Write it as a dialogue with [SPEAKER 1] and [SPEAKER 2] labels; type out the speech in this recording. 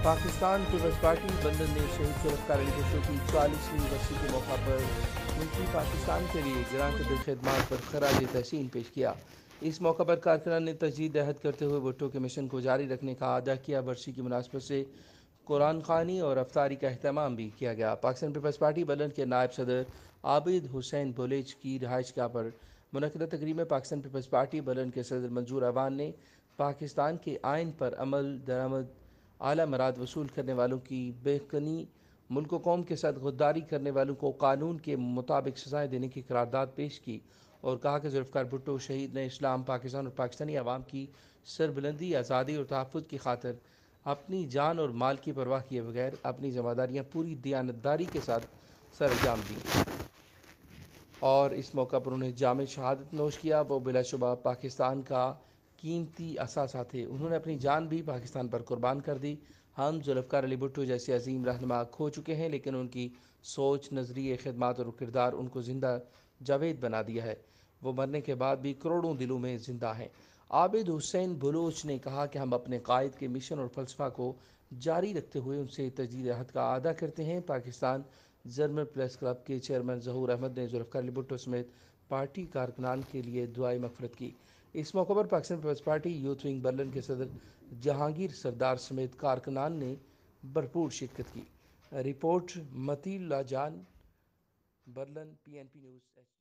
[SPEAKER 1] Pakistan Peoples party بندن نے شہید ذوالفقار علی بھٹو کی 40ویں برسی کے موقع پر ان کی پاکستان کے لیے گراں قدر خدمات پر خراج تحسین پیش کیا۔ اس موقع پر کارکنان نے تجدید عہد کرتے ہوئے بھٹو کے مشن کو جاری رکھنے کا اعادہ کیا۔ برسی کی مناسبت سے قرآن خوانی اور افطاری کا اہتمام بھی کیا گیا۔ پاکستان پیپلز پارٹی بلند کے نائب صدر عابد حسین بلوچ کی رہائش گاہ پر منعقدہ تقریب میں پاکستان پیپلز پارٹی بلند کے صدر منظور اعوان نے پاکستان کے آئین پر عمل درآمد، اعلیٰ مراد وصول کرنے والوں کی بےکنی، ملک و قوم کے ساتھ غداری کرنے والوں کو قانون کے مطابق سزائیں دینے کی قرارداد پیش کی اور کہا کہ ذوالفقار بھٹو شہید نے اسلام، پاکستان اور پاکستانی عوام کی سربلندی، آزادی اور تحفظ کی خاطر اپنی جان اور مال کی پرواہ کیے بغیر اپنی ذمہ داریاں پوری دیانتداری کے ساتھ سر انجام دیں اور اس موقع پر انہیں جامع شہادت نوش کیا۔ وہ بلا شبہ پاکستان کا قیمتی اثاثہ تھے، انہوں نے اپنی جان بھی پاکستان پر قربان کر دی۔ ہم ذوالفقار علی بھٹو جیسے عظیم رہنما کھو چکے ہیں، لیکن ان کی سوچ، نظریے، خدمات اور کردار ان کو زندہ جاوید بنا دیا ہے۔ وہ مرنے کے بعد بھی کروڑوں دلوں میں زندہ ہیں۔ عابد حسین بلوچ نے کہا کہ ہم اپنے قائد کے مشن اور فلسفہ کو جاری رکھتے ہوئے ان سے تجدید عہد کا اعادہ کرتے ہیں۔ پاکستان جرمن پریس کلب کے چیئرمین ظہور احمد نے ذوالفقار علی بھٹو سمیت پارٹی کارکنان کے لیے دعائے مغفرت کی۔ اس موقع پر Pakistan Peoples Party youth wing Berlin کے صدر جہانگیر سردار سمیت کارکنان نے بھرپور شرکت کی۔ رپورٹ متی اللہ جان، برلن، PNP نیوز۔